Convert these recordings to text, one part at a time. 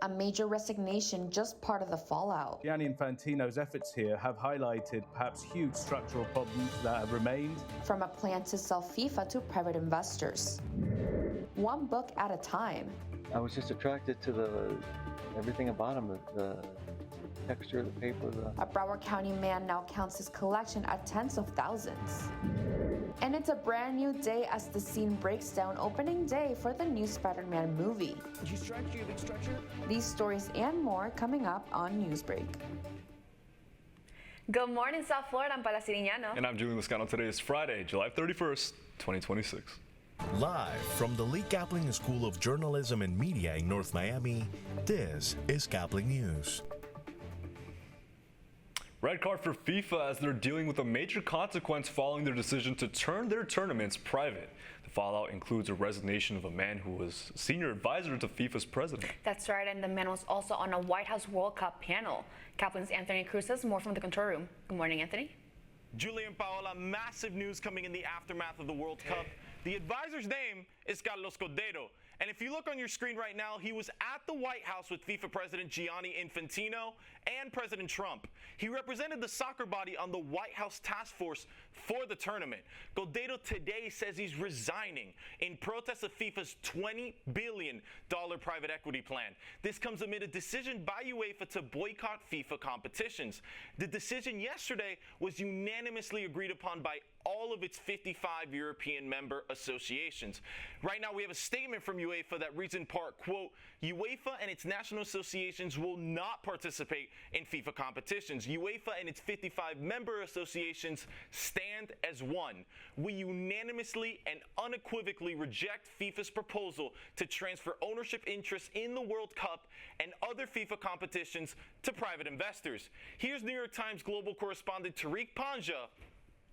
a major resignation just part of the fallout. Gianni Infantino's efforts here have highlighted perhaps huge structural problems that have remained. From a plan to sell FIFA to private investors. One book at a time. I was just attracted to everything about him, the texture of the paper. A Broward County man now counts his collection at tens of thousands. And it's a brand new day as the scene breaks down opening day for the new Spider-Man movie. Did you stretch? You a big stretcher? These stories and more coming up on Newsbreak. Good morning, South Florida. I'm Paula Sirignano. And I'm Julian Lascano. Today is Friday, July 31st, 2026. Live from the Lee Caplin School of Journalism and Media in North Miami, this is Caplin News. Red card for FIFA as they're dealing with a major consequence following their decision to turn their tournaments private. The fallout includes a resignation of a man who was senior advisor to FIFA's president. That's right, and the man was also on a White House World Cup panel. Caplin's Anthony Cruz has more from the control room. Good morning, Anthony. Julie and Paola, massive news coming in the aftermath of the World Cup. The advisor's name is Carlos Cordero. And if you look on your screen right now, he was at the White House with FIFA President Gianni Infantino and President Trump. He represented the soccer body on the White House task force for the tournament. Cordero today says he's resigning in protest of FIFA's $20 billion private equity plan. This comes amid a decision by UEFA to boycott FIFA competitions. The decision yesterday was unanimously agreed upon by all of its 55 European member associations. Right now, we have a statement from UEFA that reads in part, quote, UEFA and its national associations will not participate in FIFA competitions. UEFA and its 55 member associations stand as one. We unanimously and unequivocally reject FIFA's proposal to transfer ownership interests in the World Cup and other FIFA competitions to private investors. Here's New York Times global correspondent Tariq Panja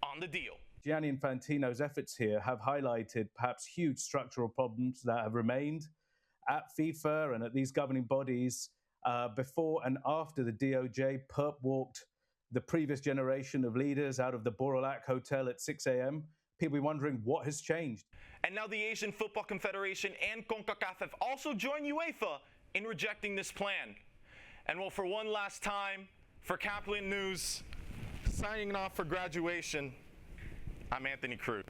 on the deal. Gianni Infantino's efforts here have highlighted perhaps huge structural problems that have remained at FIFA and at these governing bodies before and after the DOJ perp walked the previous generation of leaders out of the Borolac Hotel at 6 a.m. People be wondering what has changed. And now the Asian Football Confederation and CONCACAF have also joined UEFA in rejecting this plan. And well, for one last time, for Caplin News, signing off for graduation, I'm Anthony Cruz.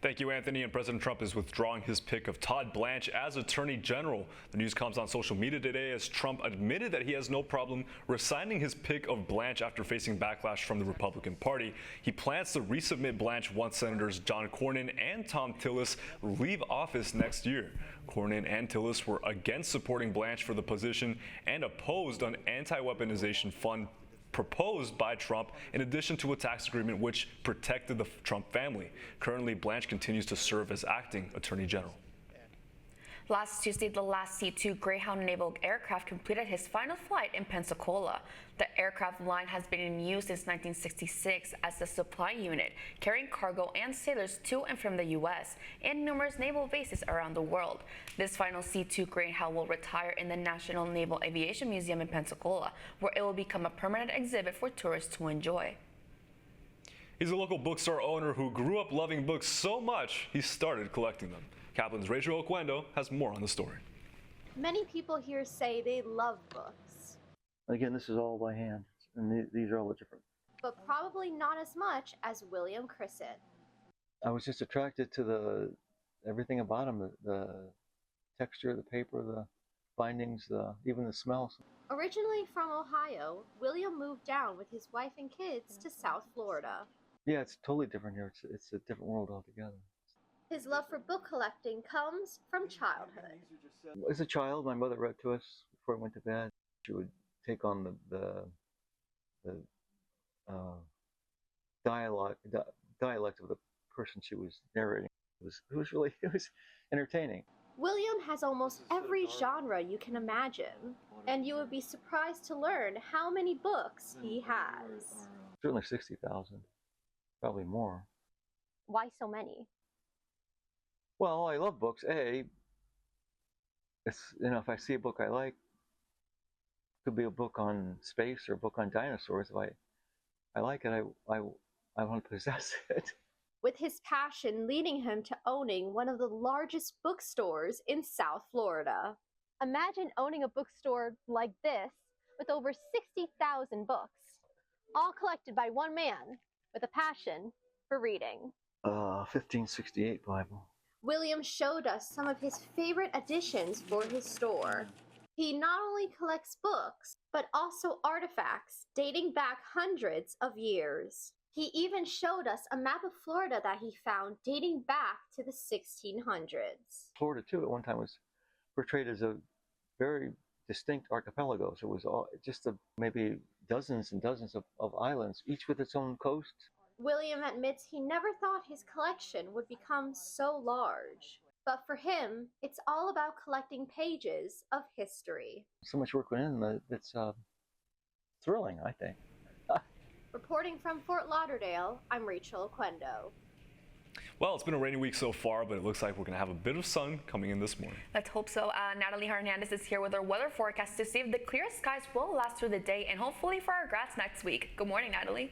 Thank you, Anthony. And President Trump is withdrawing his pick of Todd Blanche as Attorney General. The news comes on social media today as Trump admitted that he has no problem resigning his pick of Blanche after facing backlash from the Republican Party. He plans to resubmit Blanche once Senators John Cornyn and Tom Tillis leave office next year. Cornyn and Tillis were against supporting Blanche for the position and opposed an anti-weaponization fund proposed by Trump, in addition to a tax agreement which protected the Trump family. Currently, Blanche continues to serve as acting Attorney General. Last Tuesday, the last C-2 Greyhound naval aircraft completed his final flight in Pensacola. The aircraft line has been in use since 1966 as a supply unit, carrying cargo and sailors to and from the U.S. and numerous naval bases around the world. This final C-2 Greyhound will retire in the National Naval Aviation Museum in Pensacola, where it will become a permanent exhibit for tourists to enjoy. He's a local bookstore owner who grew up loving books so much he started collecting them. Caplin's Rachel Oquendo has more on the story. Many people here say they love books. Again, this is all by hand, and these are all the different. But probably not as much as William Crisset. I was just attracted to everything about him, the texture of the paper, the bindings, even the smells. Originally from Ohio, William moved down with his wife and kids to South Florida. Yeah, it's totally different here. It's a different world altogether. His love for book collecting comes from childhood. As a child, my mother read to us before I went to bed. She would take on the dialect of the person she was narrating. It was entertaining. William has almost every genre you can imagine, and you would be surprised to learn how many books he has. Certainly 60,000, probably more. Why so many? Well, I love books. It's, if I see a book I like, it could be a book on space or a book on dinosaurs. If I like it, I want to possess it. With his passion leading him to owning one of the largest bookstores in South Florida. Imagine owning a bookstore like this with over 60,000 books, all collected by one man with a passion for reading. 1568 Bible. William showed us some of his favorite additions for his store. He not only collects books, but also artifacts dating back hundreds of years. He even showed us a map of Florida that he found dating back to the 1600s. Florida, too, at one time was portrayed as a very distinct archipelago. So it was all just maybe dozens and dozens of islands, each with its own coast. William admits he never thought his collection would become so large. But for him, it's all about collecting pages of history. So much work went in, it's thrilling, I think. Reporting from Fort Lauderdale, I'm Rachel Oquendo. Well, it's been a rainy week so far, but it looks like we're going to have a bit of sun coming in this morning. Let's hope so. Natalie Hernandez is here with our weather forecast to see if the clear skies will last through the day and hopefully for our grads next week. Good morning, Natalie.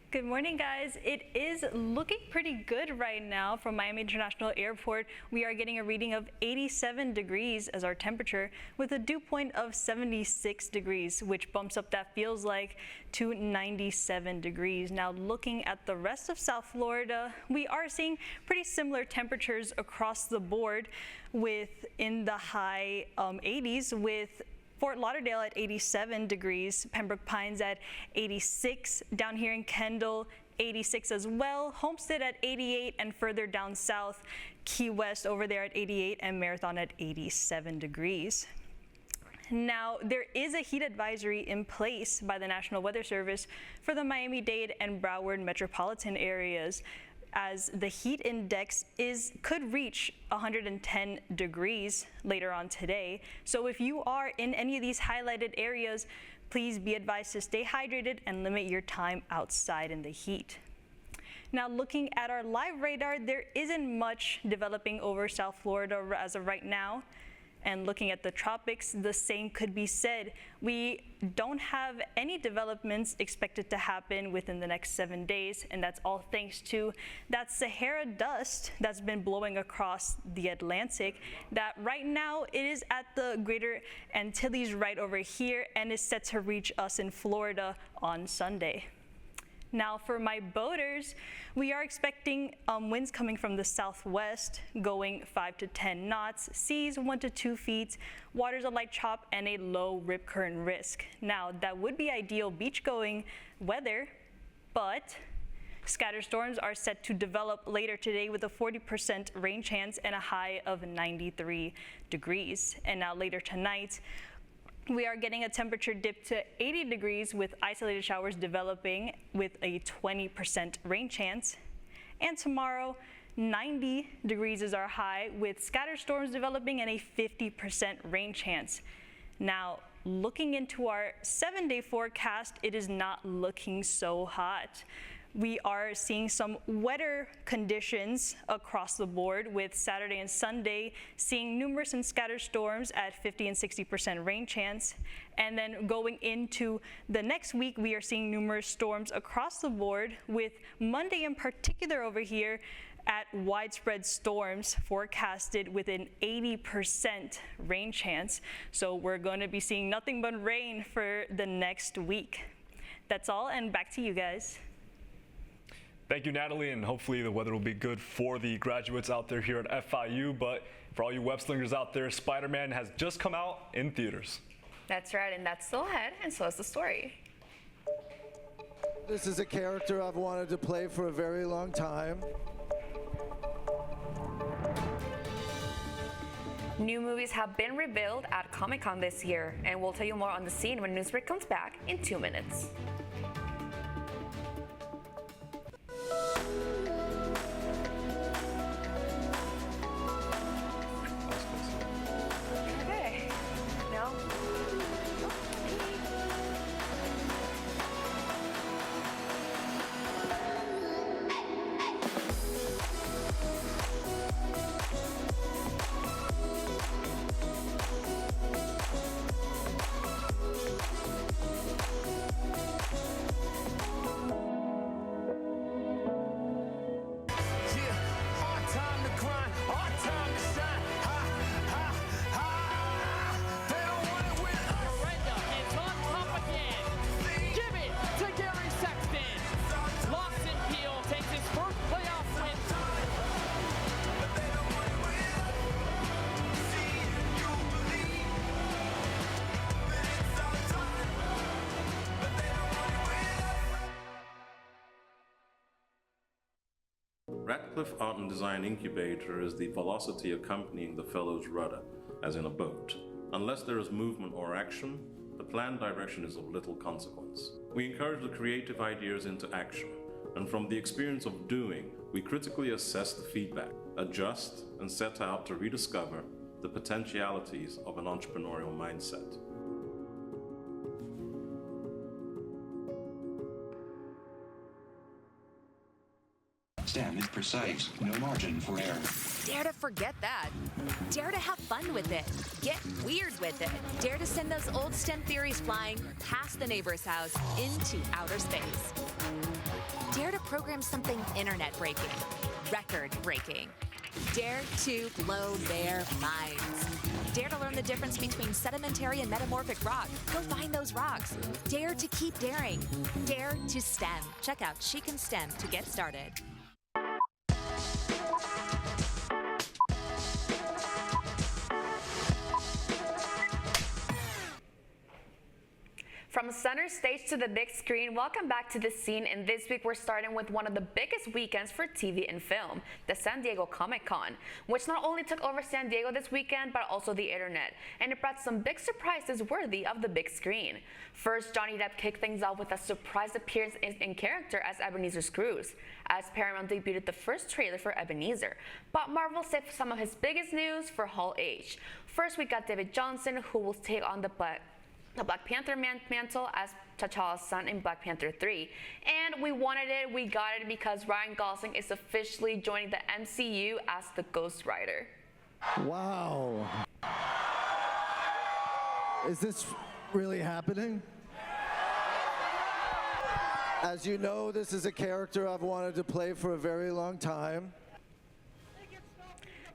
Good morning, guys. It is looking pretty good right now from Miami International Airport. We are getting a reading of 87 degrees as our temperature with a dew point of 76 degrees, which bumps up that feels like to 97 degrees. Now, looking at the rest of South Florida, we are seeing pretty similar temperatures across the board with in the high 80s with Fort Lauderdale at 87 degrees, Pembroke Pines at 86, down here in Kendall, 86 as well, Homestead at 88, and further down south, Key West over there at 88, and Marathon at 87 degrees. Now, there is a heat advisory in place by the National Weather Service for the Miami-Dade and Broward metropolitan areas, as the heat index could reach 110 degrees later on today. So if you are in any of these highlighted areas, please be advised to stay hydrated and limit your time outside in the heat. Now, looking at our live radar, there isn't much developing over South Florida as of right now. And looking at the tropics, the same could be said. We don't have any developments expected to happen within the next 7 days, and that's all thanks to that Sahara dust that's been blowing across the Atlantic, that right now it is at the Greater Antilles right over here and is set to reach us in Florida on Sunday. Now, for my boaters, we are expecting winds coming from the southwest, going 5 to 10 knots, seas 1 to 2 feet, waters a light chop, and a low rip current risk. Now, that would be ideal beach-going weather, but scattered storms are set to develop later today with a 40% rain chance and a high of 93 degrees. And now later tonight, we are getting a temperature dip to 80 degrees with isolated showers developing with a 20% rain chance. And tomorrow, 90 degrees is our high with scattered storms developing and a 50% rain chance. Now, looking into our 7-day forecast, it is not looking so hot. We are seeing some wetter conditions across the board with Saturday and Sunday seeing numerous and scattered storms at 50 and 60% rain chance. And then going into the next week, we are seeing numerous storms across the board with Monday in particular over here at widespread storms forecasted with an 80% rain chance. So we're going to be seeing nothing but rain for the next week. That's all, and back to you guys. Thank you, Natalie, and hopefully the weather will be good for the graduates out there here at FIU. But for all you web slingers out there, Spider-Man has just come out in theaters. That's right, and that's still ahead, and so is the story. This is a character I've wanted to play for a very long time. New movies have been revealed at Comic-Con this year, and we'll tell you more on the scene when Newsbreak comes back in 2 minutes. Okay, now. Radcliffe Art and Design Incubator is the velocity accompanying the fellow's rudder, as in a boat. Unless there is movement or action, the planned direction is of little consequence. We encourage the creative ideas into action, and from the experience of doing, we critically assess the feedback, adjust, and set out to rediscover the potentialities of an entrepreneurial mindset. Stem is precise, no margin for error. Dare to forget that. Dare to have fun with it. Get weird with it. Dare to send those old STEM theories flying past the neighbor's house into outer space. Dare to program something internet-breaking, record-breaking. Dare to blow their minds. Dare to learn the difference between sedimentary and metamorphic rock. Go find those rocks. Dare to keep daring. Dare to STEM. Check out She Can STEM to get started. From center stage to the big screen, welcome back to The Scene, and this week we're starting with one of the biggest weekends for TV and film, the San Diego Comic-Con, which not only took over San Diego this weekend, but also the internet, and it brought some big surprises worthy of the big screen. First, Johnny Depp kicked things off with a surprise appearance in character as Ebenezer Scrooge, as Paramount debuted the first trailer for Ebenezer, but Marvel saved some of his biggest news for Hall H. First, we got David Johnson, who will take on the Black Panther mantle as T'Challa's son in Black Panther 3. And we wanted it, we got it, because Ryan Gosling is officially joining the MCU as the Ghost Rider. Wow. Is this really happening? As you know, this is a character I've wanted to play for a very long time.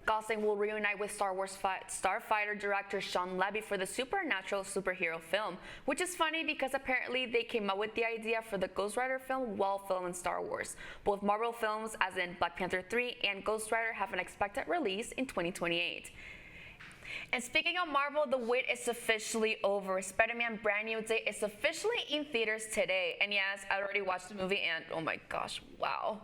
Gosling will reunite with Star Wars Starfighter director Sean Levy for the supernatural superhero film, which is funny because apparently they came up with the idea for the Ghost Rider film while filming Star Wars. Both Marvel films, as in Black Panther 3 and Ghost Rider, have an expected release in 2028. And speaking of Marvel, the wait is officially over. Spider-Man Brand New Day is officially in theaters today. And yes, I already watched the movie and oh my gosh, wow.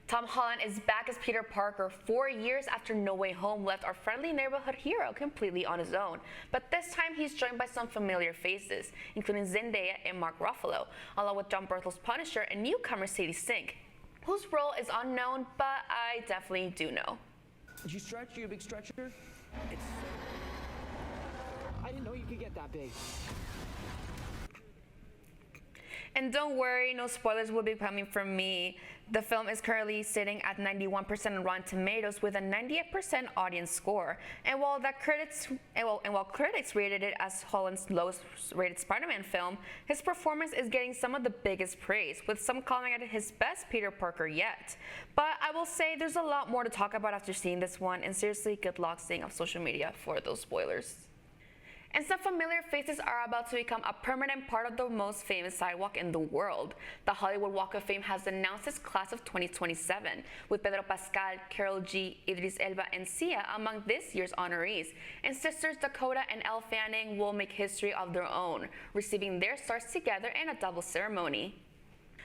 Tom Holland is back as Peter Parker 4 years after No Way Home left our friendly neighborhood hero completely on his own. But this time he's joined by some familiar faces, including Zendaya and Mark Ruffalo, along with John Berthel's Punisher and newcomer Sadie Sink, whose role is unknown, but I definitely do know. Did you stretch? You a big stretcher? I didn't know you could get that big. And don't worry, no spoilers will be coming from me. The film is currently sitting at 91% on Rotten Tomatoes with a 98% audience score. And while critics rated it as Holland's lowest rated Spider-Man film, his performance is getting some of the biggest praise, with some calling it his best Peter Parker yet. But I will say there's a lot more to talk about after seeing this one, and seriously, good luck staying off social media for those spoilers. And some familiar faces are about to become a permanent part of the most famous sidewalk in the world. The Hollywood Walk of Fame has announced its class of 2027, with Pedro Pascal, Karol G, Idris Elba, and Sia among this year's honorees. And sisters Dakota and Elle Fanning will make history of their own, receiving their stars together in a double ceremony.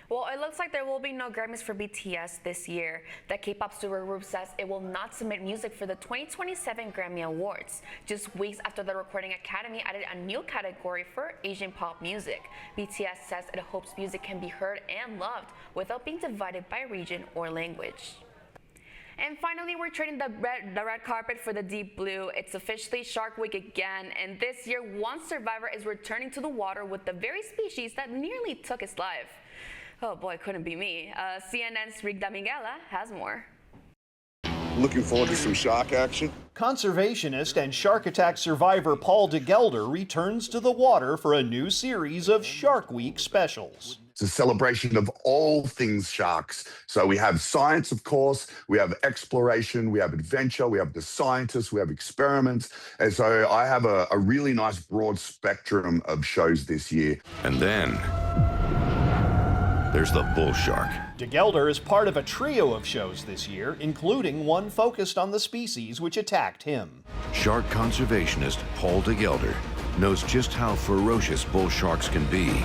Well, it looks like there will be no Grammys for BTS this year. The K-pop supergroup says it will not submit music for the 2027 Grammy Awards, just weeks after the Recording Academy added a new category for Asian pop music. BTS says it hopes music can be heard and loved without being divided by region or language. And finally, we're trading the red carpet for the deep blue. It's officially Shark Week again, and this year, one survivor is returning to the water with the very species that nearly took his life. Oh boy, couldn't be me. CNN's Rick Damigella has more. Looking forward to some shark action. Conservationist and shark attack survivor Paul DeGelder returns to the water for a new series of Shark Week specials. It's a celebration of all things sharks. So we have science, of course, we have exploration, we have adventure, we have the scientists, we have experiments. And so I have a really nice broad spectrum of shows this year. And then there's the bull shark. DeGelder is part of a trio of shows this year, including one focused on the species which attacked him. Shark conservationist Paul DeGelder knows just how ferocious bull sharks can be.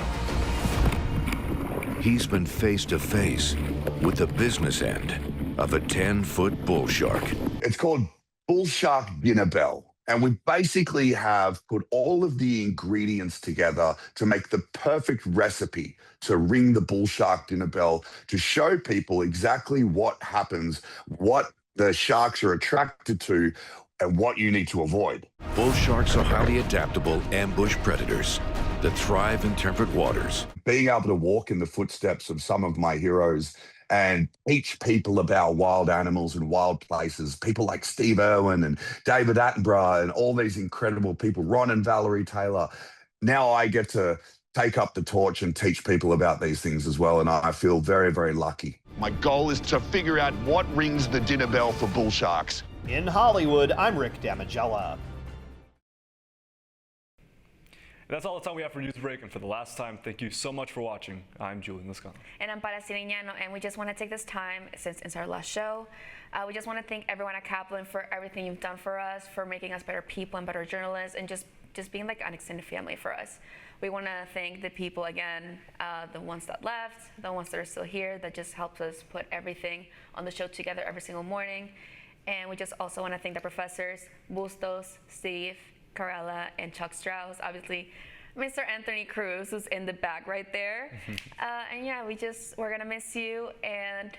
He's been face to face with the business end of a 10-foot bull shark. It's called bull shark dinner bell. And we basically have put all of the ingredients together to make the perfect recipe to ring the bull shark dinner bell, to show people exactly what happens, what the sharks are attracted to, and what you need to avoid. Bull sharks are highly adaptable ambush predators that thrive in temperate waters. Being able to walk in the footsteps of some of my heroes and teach people about wild animals and wild places, people like Steve Irwin and David Attenborough and all these incredible people, Ron and Valerie Taylor. Now I get to take up the torch and teach people about these things as well, and I feel very, very lucky. My goal is to figure out what rings the dinner bell for bull sharks. In Hollywood, I'm Rick Damigella. That's all the time we have for Newsbreak, and for the last time, thank you so much for watching. I'm Julian Liscano. And I'm Para Siriñano, and we just want to take this time, since it's our last show, we just want to thank everyone at Caplin for everything you've done for us, for making us better people and better journalists, and just being like an extended family for us. We want to thank the people again, the ones that left, the ones that are still here, that just helped us put everything on the show together every single morning. And we just also want to thank the professors, Bustos, Steve, Carella, and Chuck Strauss, obviously Mr. Anthony Cruz, who's in the back right there. And yeah, we're gonna miss you, and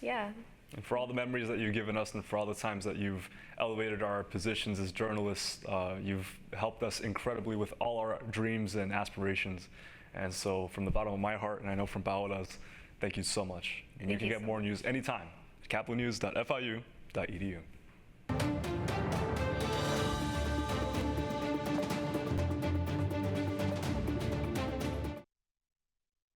yeah. And for all the memories that you've given us, and for all the times that you've elevated our positions as journalists, you've helped us incredibly with all our dreams and aspirations. And so from the bottom of my heart, and I know from Paola's, thank you so much. And you can get more news anytime at caplinnews.fiu.edu.